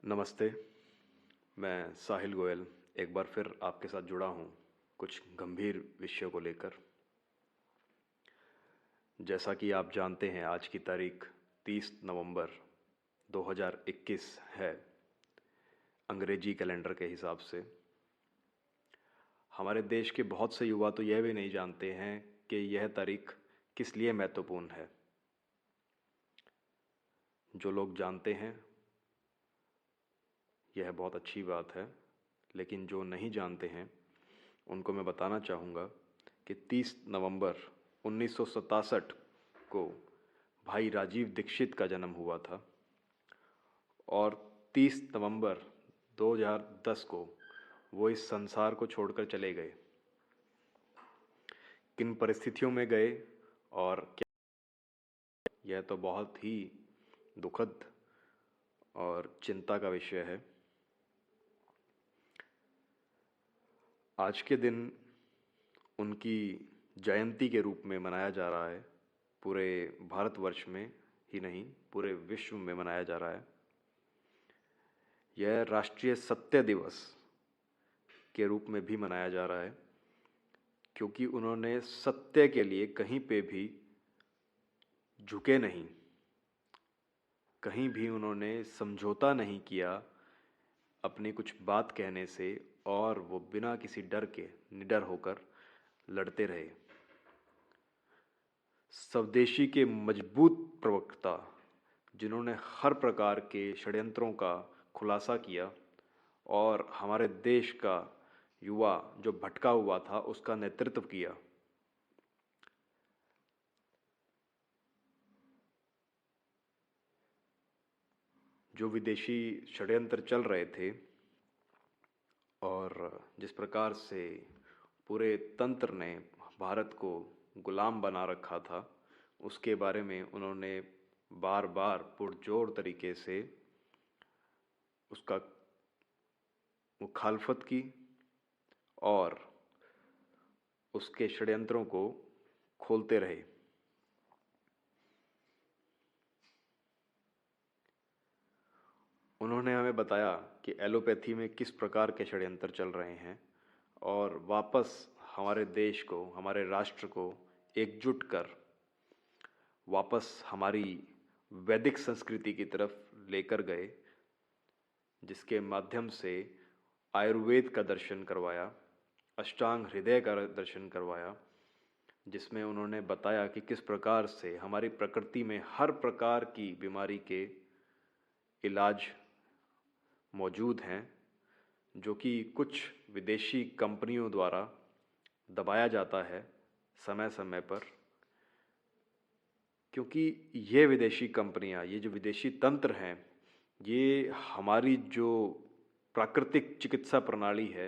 नमस्ते। मैं साहिल गोयल एक बार फिर आपके साथ जुड़ा हूँ कुछ गंभीर विषयों को लेकर। जैसा कि आप जानते हैं, आज की तारीख 30 नवंबर 2021 है अंग्रेजी कैलेंडर के हिसाब से। हमारे देश के बहुत से युवा तो यह भी नहीं जानते हैं कि यह तारीख किस लिए महत्वपूर्ण है। जो लोग जानते हैं यह बहुत अच्छी बात है, लेकिन जो नहीं जानते हैं उनको मैं बताना चाहूँगा कि 30 नवंबर 1967 को भाई राजीव दीक्षित का जन्म हुआ था और 30 नवंबर 2010 को वो इस संसार को छोड़कर चले गए। किन परिस्थितियों में गए और क्या, यह तो बहुत ही दुखद और चिंता का विषय है। आज के दिन उनकी जयंती के रूप में मनाया जा रहा है। पूरे भारतवर्ष में ही नहीं, पूरे विश्व में मनाया जा रहा है। यह राष्ट्रीय सत्य दिवस के रूप में भी मनाया जा रहा है, क्योंकि उन्होंने सत्य के लिए कहीं पे भी झुके नहीं, कहीं भी उन्होंने समझौता नहीं किया अपनी कुछ बात कहने से, और वो बिना किसी डर के निडर होकर लड़ते रहे। स्वदेशी के मजबूत प्रवक्ता, जिन्होंने हर प्रकार के षड्यंत्रों का खुलासा किया और हमारे देश का युवा जो भटका हुआ था उसका नेतृत्व किया। जो विदेशी षड्यंत्र चल रहे थे और जिस प्रकार से पूरे तंत्र ने भारत को गुलाम बना रखा था, उसके बारे में उन्होंने बार बार पुरजोर तरीके से उसका मुखालफत की और उसके षड्यंत्रों को खोलते रहे। उन्होंने हमें बताया कि एलोपैथी में किस प्रकार के षड्यंत्र चल रहे हैं और वापस हमारे देश को, हमारे राष्ट्र को एकजुट कर वापस हमारी वैदिक संस्कृति की तरफ लेकर गए, जिसके माध्यम से आयुर्वेद का दर्शन करवाया, अष्टांग हृदय का दर्शन करवाया, जिसमें उन्होंने बताया कि किस प्रकार से हमारी प्रकृति में हर प्रकार की बीमारी के इलाज मौजूद हैं, जो कि कुछ विदेशी कंपनियों द्वारा दबाया जाता है समय समय पर। क्योंकि ये विदेशी कंपनियां, ये जो विदेशी तंत्र हैं, ये हमारी जो प्राकृतिक चिकित्सा प्रणाली है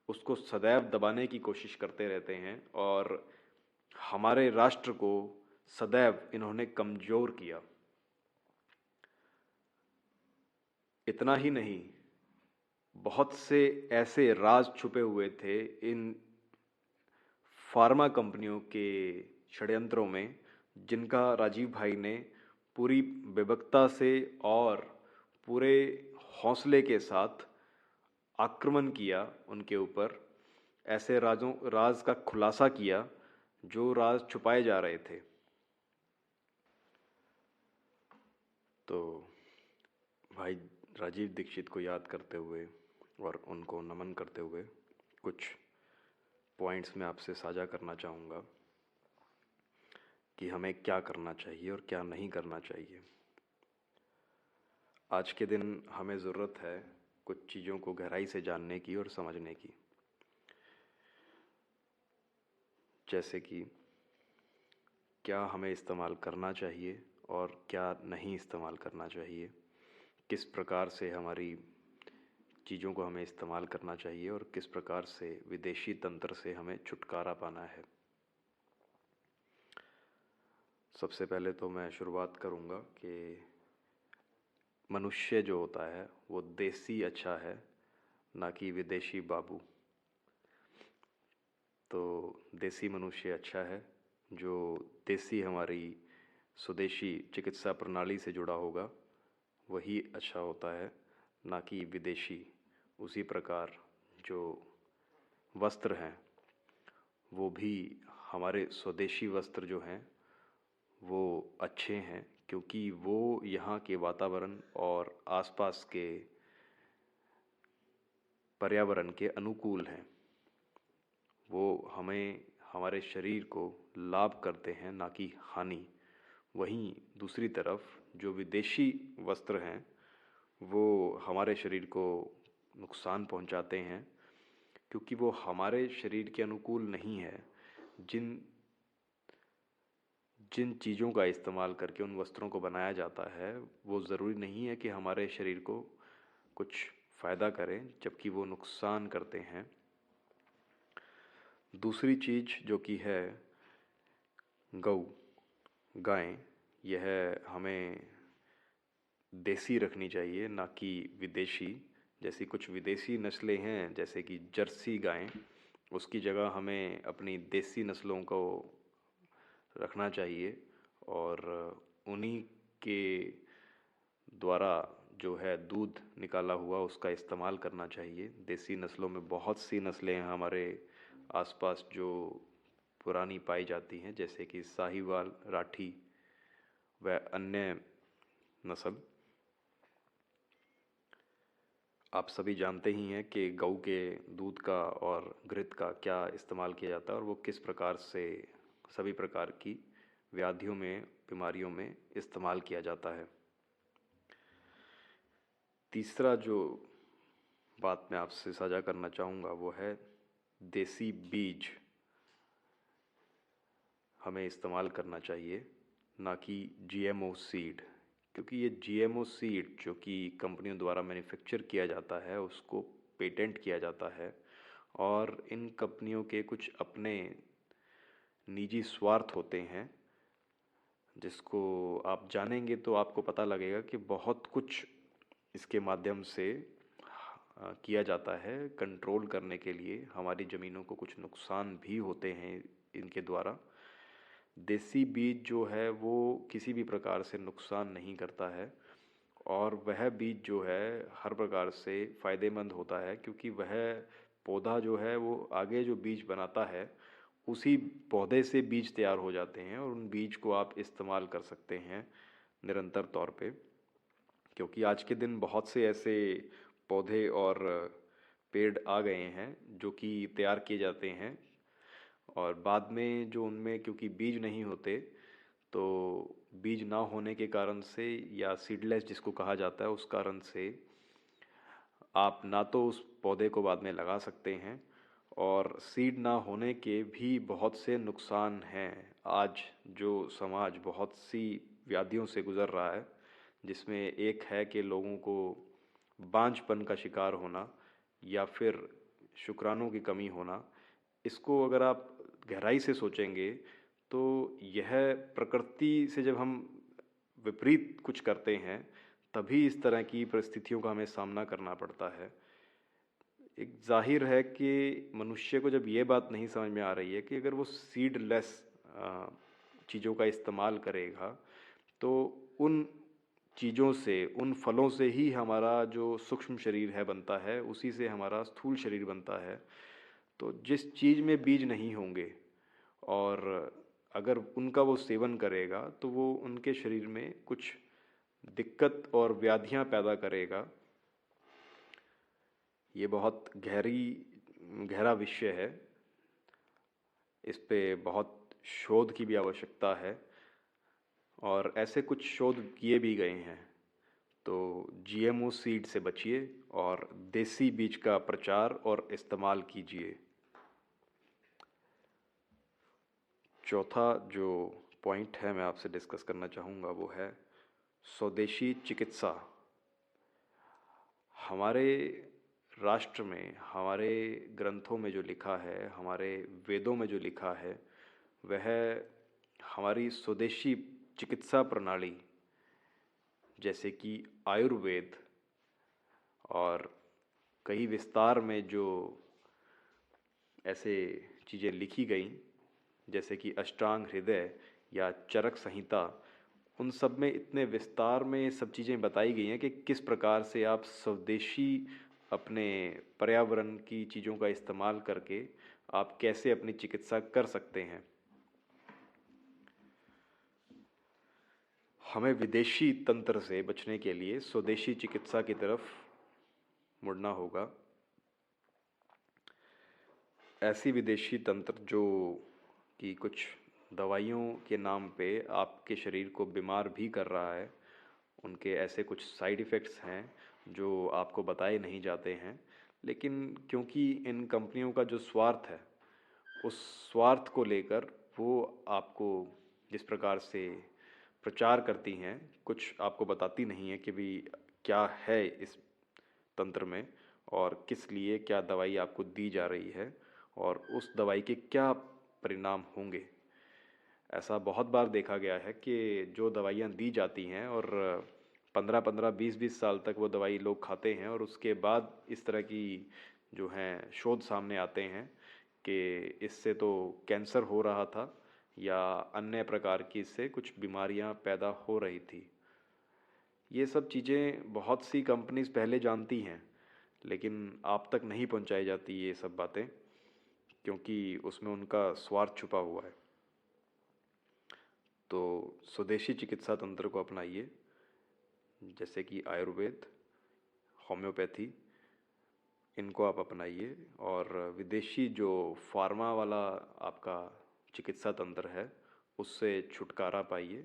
उसको सदैव दबाने की कोशिश करते रहते हैं और हमारे राष्ट्र को सदैव इन्होंने कमज़ोर किया। इतना ही नहीं, बहुत से ऐसे राज छुपे हुए थे इन फार्मा कंपनियों के षड्यंत्रों में, जिनका राजीव भाई ने पूरी बेबाकता से और पूरे हौसले के साथ आक्रमण किया उनके ऊपर। ऐसे राज का खुलासा किया जो राज छुपाए जा रहे थे। तो भाई राजीव दीक्षित को याद करते हुए और उनको नमन करते हुए कुछ पॉइंट्स मैं आपसे साझा करना चाहूँगा कि हमें क्या करना चाहिए और क्या नहीं करना चाहिए। आज के दिन हमें ज़रूरत है कुछ चीज़ों को गहराई से जानने की और समझने की, जैसे कि क्या हमें इस्तेमाल करना चाहिए और क्या नहीं इस्तेमाल करना चाहिए, किस प्रकार से हमारी चीज़ों को हमें इस्तेमाल करना चाहिए और किस प्रकार से विदेशी तंत्र से हमें छुटकारा पाना है। सबसे पहले तो मैं शुरुआत करूँगा कि मनुष्य जो होता है वो देसी अच्छा है, ना कि विदेशी बाबू। तो देसी मनुष्य अच्छा है, जो देसी हमारी स्वदेशी चिकित्सा प्रणाली से जुड़ा होगा, वही अच्छा होता है, ना कि विदेशी। उसी प्रकार जो वस्त्र हैं वो भी हमारे स्वदेशी वस्त्र जो हैं वो अच्छे हैं, क्योंकि वो यहाँ के वातावरण और आसपास के पर्यावरण के अनुकूल हैं। वो हमें, हमारे शरीर को लाभ करते हैं, ना कि हानि। वहीं दूसरी तरफ जो विदेशी वस्त्र हैं वो हमारे शरीर को नुकसान पहुंचाते हैं, क्योंकि वो हमारे शरीर के अनुकूल नहीं है। जिन जिन चीज़ों का इस्तेमाल करके उन वस्त्रों को बनाया जाता है वो ज़रूरी नहीं है कि हमारे शरीर को कुछ फ़ायदा करें, जबकि वो नुकसान करते हैं। दूसरी चीज़ जो कि है गऊ, गाय, यह हमें देसी रखनी चाहिए, ना कि विदेशी। जैसी कुछ विदेशी नस्लें हैं जैसे कि जर्सी गायें, उसकी जगह हमें अपनी देसी नस्लों को रखना चाहिए और उन्हीं के द्वारा जो है दूध निकाला हुआ उसका इस्तेमाल करना चाहिए। देसी नस्लों में बहुत सी नस्लें हैं हमारे आसपास जो पुरानी पाई जाती हैं, जैसे कि साहिवाल, राठी व अन्य नस्ल। आप सभी जानते ही हैं कि गऊ के दूध का और घृत का क्या इस्तेमाल किया जाता है और वो किस प्रकार से सभी प्रकार की व्याधियों में, बीमारियों में इस्तेमाल किया जाता है। तीसरा जो बात मैं आपसे साझा करना चाहूँगा वो है देसी बीज हमें इस्तेमाल करना चाहिए, ना कि जीएमओ सीड। क्योंकि ये जीएमओ सीड जो कि कंपनियों द्वारा मैन्युफैक्चर किया जाता है उसको पेटेंट किया जाता है, और इन कंपनियों के कुछ अपने निजी स्वार्थ होते हैं, जिसको आप जानेंगे तो आपको पता लगेगा कि बहुत कुछ इसके माध्यम से किया जाता है कंट्रोल करने के लिए। हमारी ज़मीनों को कुछ नुकसान भी होते हैं इनके द्वारा। देसी बीज जो है वो किसी भी प्रकार से नुकसान नहीं करता है, और वह बीज जो है हर प्रकार से फ़ायदेमंद होता है, क्योंकि वह पौधा जो है वो आगे जो बीज बनाता है उसी पौधे से बीज तैयार हो जाते हैं, और उन बीज को आप इस्तेमाल कर सकते हैं निरंतर तौर पे। क्योंकि आज के दिन बहुत से ऐसे पौधे और पेड़ आ गए हैं जो कि तैयार किए जाते हैं, और बाद में जो उनमें क्योंकि बीज नहीं होते, तो बीज ना होने के कारण से या सीडलेस जिसको कहा जाता है उस कारण से आप ना तो उस पौधे को बाद में लगा सकते हैं, और सीड ना होने के भी बहुत से नुकसान हैं। आज जो समाज बहुत सी व्याधियों से गुज़र रहा है, जिसमें एक है कि लोगों को बांझपन का शिकार होना या फिर शुक्राणु की कमी होना। इसको अगर आप गहराई से सोचेंगे तो यह प्रकृति से जब हम विपरीत कुछ करते हैं तभी इस तरह की परिस्थितियों का हमें सामना करना पड़ता है। एक जाहिर है कि मनुष्य को जब ये बात नहीं समझ में आ रही है कि अगर वो सीडलेस चीज़ों का इस्तेमाल करेगा तो उन चीज़ों से, उन फलों से ही हमारा जो सूक्ष्म शरीर है बनता है, उसी से हमारा स्थूल शरीर बनता है। तो जिस चीज़ में बीज नहीं होंगे और अगर उनका वो सेवन करेगा तो वो उनके शरीर में कुछ दिक्कत और व्याधियाँ पैदा करेगा। ये बहुत गहरा विषय है, इस पे बहुत शोध की भी आवश्यकता है, और ऐसे कुछ शोध किए भी गए हैं। तो जीएमओ सीड से बचिए और देसी बीज का प्रचार और इस्तेमाल कीजिए। चौथा जो पॉइंट है मैं आपसे डिस्कस करना चाहूँगा वो है स्वदेशी चिकित्सा। हमारे राष्ट्र में, हमारे ग्रंथों में जो लिखा है, हमारे वेदों में जो लिखा है, वह हमारी स्वदेशी चिकित्सा प्रणाली जैसे कि आयुर्वेद और कई विस्तार में जो ऐसे चीज़ें लिखी गई जैसे कि अष्टांग हृदय या चरक संहिता, उन सब में इतने विस्तार में ये सब चीज़ें बताई गई हैं कि किस प्रकार से आप स्वदेशी अपने पर्यावरण की चीज़ों का इस्तेमाल करके आप कैसे अपनी चिकित्सा कर सकते हैं। हमें विदेशी तंत्र से बचने के लिए स्वदेशी चिकित्सा की तरफ मुड़ना होगा। ऐसी विदेशी तंत्र जो कि कुछ दवाइयों के नाम पे आपके शरीर को बीमार भी कर रहा है, उनके ऐसे कुछ साइड इफ़ेक्ट्स हैं जो आपको बताए नहीं जाते हैं, लेकिन क्योंकि इन कंपनियों का जो स्वार्थ है, उस स्वार्थ को लेकर वो आपको जिस प्रकार से प्रचार करती हैं, कुछ आपको बताती नहीं है कि भी क्या है इस तंत्र में और किस लिए क्या दवाई आपको दी जा रही है और उस दवाई के क्या परिणाम होंगे। ऐसा बहुत बार देखा गया है कि जो दवाइयाँ दी जाती हैं और 15-15, 20-20 साल तक वो दवाई लोग खाते हैं और उसके बाद इस तरह की जो हैं शोध सामने आते हैं कि इससे तो कैंसर हो रहा था या अन्य प्रकार की इससे कुछ बीमारियां पैदा हो रही थी। ये सब चीज़ें बहुत सी कंपनीज पहले जानती हैं, लेकिन आप तक नहीं पहुंचाई जाती ये सब बातें, क्योंकि उसमें उनका स्वार्थ छुपा हुआ है। तो स्वदेशी चिकित्सा तंत्र को अपनाइए, जैसे कि आयुर्वेद, होम्योपैथी, इनको आप अपनाइए और विदेशी जो फार्मा वाला आपका चिकित्सा तंत्र है उससे छुटकारा पाइए,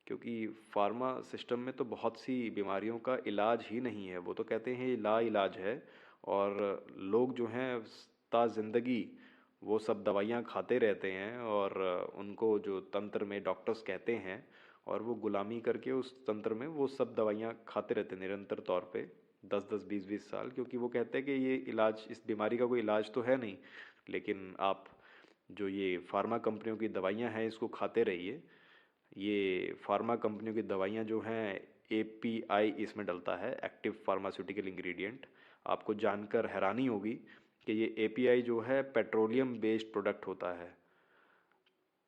क्योंकि फार्मा सिस्टम में तो बहुत सी बीमारियों का इलाज ही नहीं है। वो तो कहते हैं ये लाइलाज है और लोग जो हैं ता ज़िंदगी वो सब दवाइयाँ खाते रहते हैं और उनको जो तंत्र में डॉक्टर्स कहते हैं और वो गुलामी करके उस तंत्र में वो सब दवाइयाँ खाते रहते हैं निरंतर तौर पे 10-10, 20-20 साल, क्योंकि वो कहते हैं कि ये इलाज, इस बीमारी का कोई इलाज तो है नहीं, लेकिन आप जो ये फार्मा कंपनियों की दवाइयाँ हैं इसको खाते रहिए। ये फार्मा कंपनियों की दवाइयाँ जो हैं एपीआई इसमें डलता है, एक्टिव फार्मास्यूटिकल इंग्रेडिएंट। आपको जानकर हैरानी होगी कि ये एपीआई जो है पेट्रोलियम बेस्ड प्रोडक्ट होता है।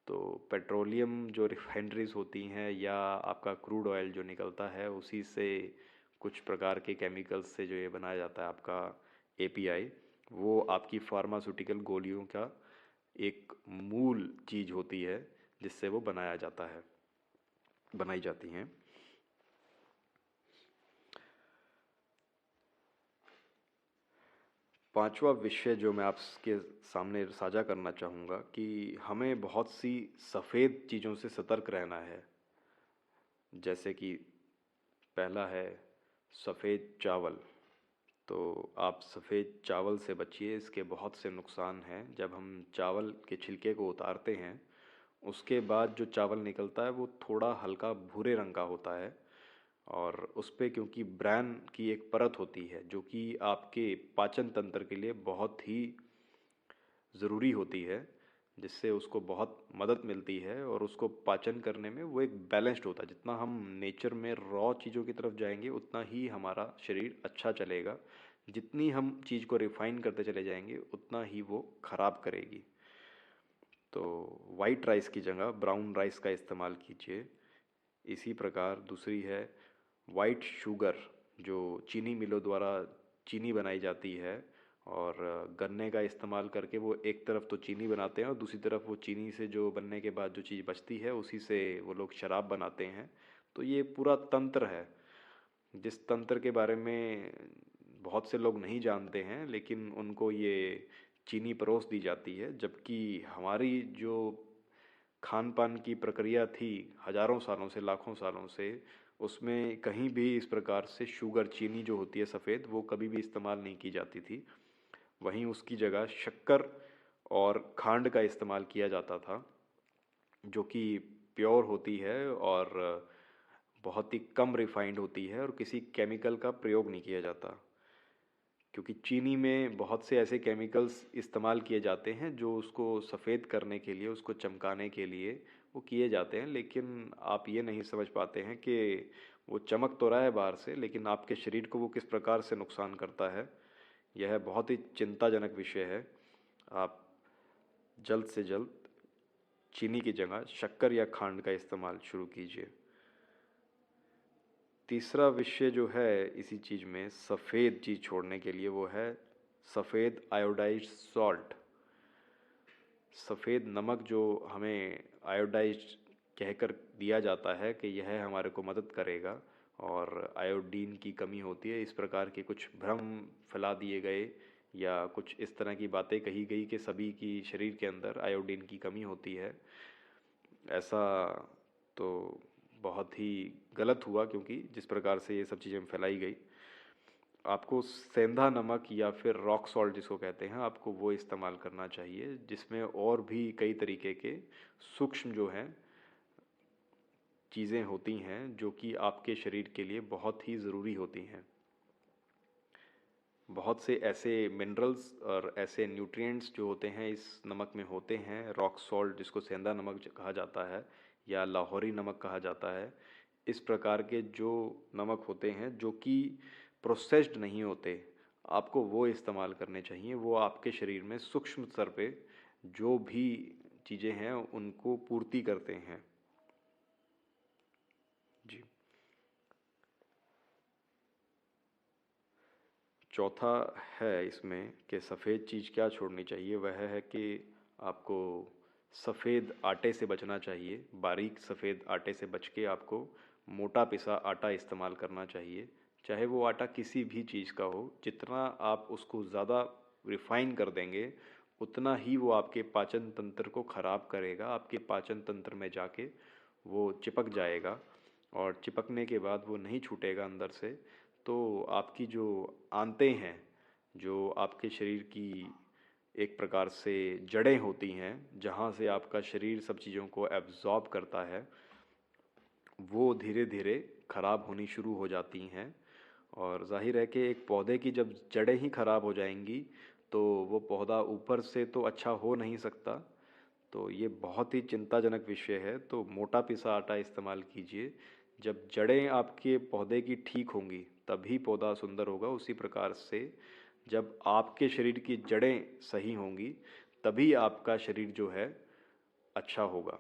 तो पेट्रोलियम जो रिफाइनरीज होती हैं या आपका क्रूड ऑयल जो निकलता है उसी से कुछ प्रकार के केमिकल्स से जो ये बनाया जाता है आपका एपीआई, वो आपकी फार्मास्यूटिकल गोलियों का एक मूल चीज़ होती है जिससे वो बनाया जाता है, बनाई जाती हैं। पांचवा विषय जो मैं आपके सामने साझा करना चाहूँगा कि हमें बहुत सी सफ़ेद चीज़ों से सतर्क रहना है। जैसे कि पहला है सफ़ेद चावल। तो आप सफ़ेद चावल से बचिए, इसके बहुत से नुकसान हैं। जब हम चावल के छिलके को उतारते हैं उसके बाद जो चावल निकलता है वो थोड़ा हल्का भूरे रंग का होता है और उस पे क्योंकि ब्रैन की एक परत होती है जो कि आपके पाचन तंत्र के लिए बहुत ही ज़रूरी होती है, जिससे उसको बहुत मदद मिलती है और उसको पाचन करने में वो एक बैलेंस्ड होता है। जितना हम नेचर में रॉ चीज़ों की तरफ जाएंगे उतना ही हमारा शरीर अच्छा चलेगा, जितनी हम चीज़ को रिफ़ाइन करते चले जाएंगे उतना ही वो ख़राब करेगी। तो वाइट राइस की जगह ब्राउन राइस का इस्तेमाल कीजिए। इसी प्रकार दूसरी है वाइट शुगर, जो चीनी मिलों द्वारा चीनी बनाई जाती है और गन्ने का इस्तेमाल करके वो एक तरफ तो चीनी बनाते हैं और दूसरी तरफ वो चीनी से जो बनने के बाद जो चीज़ बचती है उसी से वो लोग शराब बनाते हैं। तो ये पूरा तंत्र है जिस तंत्र के बारे में बहुत से लोग नहीं जानते हैं, लेकिन उनको ये चीनी परोस दी जाती है, जबकि हमारी जो खान पान की प्रक्रिया थी हजारों सालों से, लाखों सालों से, उसमें कहीं भी इस प्रकार से शुगर, चीनी जो होती है सफ़ेद, वो कभी भी इस्तेमाल नहीं की जाती थी। वहीं उसकी जगह शक्कर और खांड का इस्तेमाल किया जाता था, जो कि प्योर होती है और बहुत ही कम रिफाइंड होती है और किसी केमिकल का प्रयोग नहीं किया जाता। क्योंकि चीनी में बहुत से ऐसे केमिकल्स इस्तेमाल किए जाते हैं जो उसको सफ़ेद करने के लिए, उसको चमकाने के लिए वो किए जाते हैं, लेकिन आप ये नहीं समझ पाते हैं कि वो चमक तो रहा है बाहर से, लेकिन आपके शरीर को वो किस प्रकार से नुकसान करता है। यह बहुत ही चिंताजनक विषय है। आप जल्द से जल्द चीनी की जगह शक्कर या खांड का इस्तेमाल शुरू कीजिए। तीसरा विषय जो है इसी चीज़ में सफ़ेद चीज़ छोड़ने के लिए वो है सफ़ेद आयोडाइज्ड सॉल्ट। सफ़ेद नमक जो हमें आयोडाइज्ड कहकर दिया जाता है कि यह हमारे को मदद करेगा और आयोडीन की कमी होती है, इस प्रकार के कुछ भ्रम फैला दिए गए या कुछ इस तरह की बातें कही गई कि सभी की शरीर के अंदर आयोडीन की कमी होती है। ऐसा तो बहुत ही गलत हुआ, क्योंकि जिस प्रकार से ये सब चीज़ें फैलाई गई, आपको सेंधा नमक या फिर रॉक सॉल्ट जिसको कहते हैं, आपको वो इस्तेमाल करना चाहिए, जिसमें और भी कई तरीके के सूक्ष्म जो हैं चीज़ें होती हैं जो कि आपके शरीर के लिए बहुत ही ज़रूरी होती हैं। बहुत से ऐसे मिनरल्स और ऐसे न्यूट्रिएंट्स जो होते हैं इस नमक में होते हैं। रॉक सॉल्ट जिसको सेंधा नमक कहा जाता है या लाहौरी नमक कहा जाता है, इस प्रकार के जो नमक होते हैं जो कि प्रोसेस्ड नहीं होते, आपको वो इस्तेमाल करने चाहिए। वो आपके शरीर में सूक्ष्म स्तर पे जो भी चीज़ें हैं उनको पूर्ति करते हैं। जी। चौथा है इसमें कि सफ़ेद चीज़ क्या छोड़नी चाहिए, वह है कि आपको सफ़ेद आटे से बचना चाहिए। बारीक सफ़ेद आटे से बच के आपको मोटा पिसा आटा इस्तेमाल करना चाहिए। चाहे वो आटा किसी भी चीज़ का हो, जितना आप उसको ज़्यादा रिफ़ाइन कर देंगे उतना ही वो आपके पाचन तंत्र को ख़राब करेगा। आपके पाचन तंत्र में जाके वो चिपक जाएगा और चिपकने के बाद वो नहीं छूटेगा अंदर से। तो आपकी जो आंतें हैं, जो आपके शरीर की एक प्रकार से जड़ें होती हैं, जहाँ से आपका शरीर सब चीज़ों को एब्ज़ॉर्ब करता है, वो धीरे धीरे ख़राब होनी शुरू हो जाती हैं। और ज़ाहिर है कि एक पौधे की जब जड़ें ही ख़राब हो जाएंगी तो वो पौधा ऊपर से तो अच्छा हो नहीं सकता। तो ये बहुत ही चिंताजनक विषय है। तो मोटा पिसा आटा इस्तेमाल कीजिए। जब जड़ें आपके पौधे की ठीक होंगी तभी पौधा सुंदर होगा। उसी प्रकार से जब आपके शरीर की जड़ें सही होंगी तभी आपका शरीर जो है अच्छा होगा।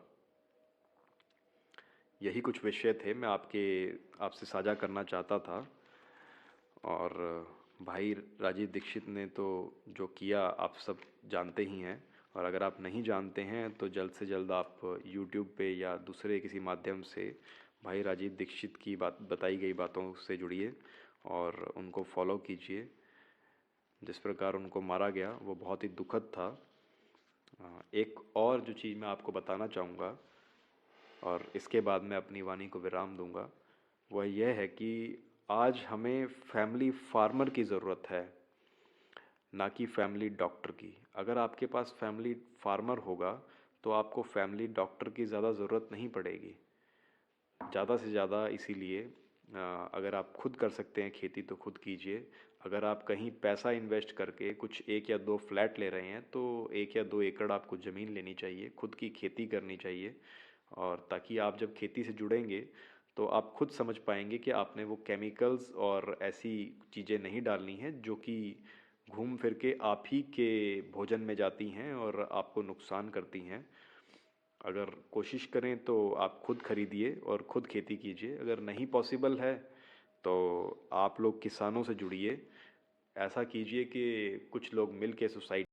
यही कुछ विषय थे मैं आपसे साझा करना चाहता था। और भाई राजीव दीक्षित ने तो जो किया आप सब जानते ही हैं। और अगर आप नहीं जानते हैं तो जल्द से जल्द आप यूट्यूब पे या दूसरे किसी माध्यम से भाई राजीव दीक्षित की बात बताई गई बातों से जुड़िए और उनको फॉलो कीजिए। जिस प्रकार उनको मारा गया वो बहुत ही दुखद था। एक और जो चीज़ मैं आपको बताना चाहूँगा और इसके बाद मैं अपनी वाणी को विराम दूंगा, वह यह है कि आज हमें फैमिली फार्मर की ज़रूरत है, ना कि फैमिली डॉक्टर की। अगर आपके पास फैमिली फार्मर होगा तो आपको फैमिली डॉक्टर की ज़्यादा ज़रूरत नहीं पड़ेगी। ज़्यादा से ज़्यादा इसीलिए अगर आप खुद कर सकते हैं खेती तो खुद कीजिए। अगर आप कहीं पैसा इन्वेस्ट करके कुछ एक या दो फ्लैट ले रहे हैं तो 1 या 2 एकड़ आपको ज़मीन लेनी चाहिए, खुद की खेती करनी चाहिए। और ताकि आप जब खेती से जुड़ेंगे तो आप खुद समझ पाएंगे कि आपने वो केमिकल्स और ऐसी चीज़ें नहीं डालनी हैं जो कि घूम फिर के आप ही के भोजन में जाती हैं और आपको नुकसान करती हैं। अगर कोशिश करें तो आप खुद खरीदिए और खुद खेती कीजिए। अगर नहीं पॉसिबल है तो आप लोग किसानों से जुड़िए। ऐसा कीजिए कि कुछ लोग मिल के सोसाइटी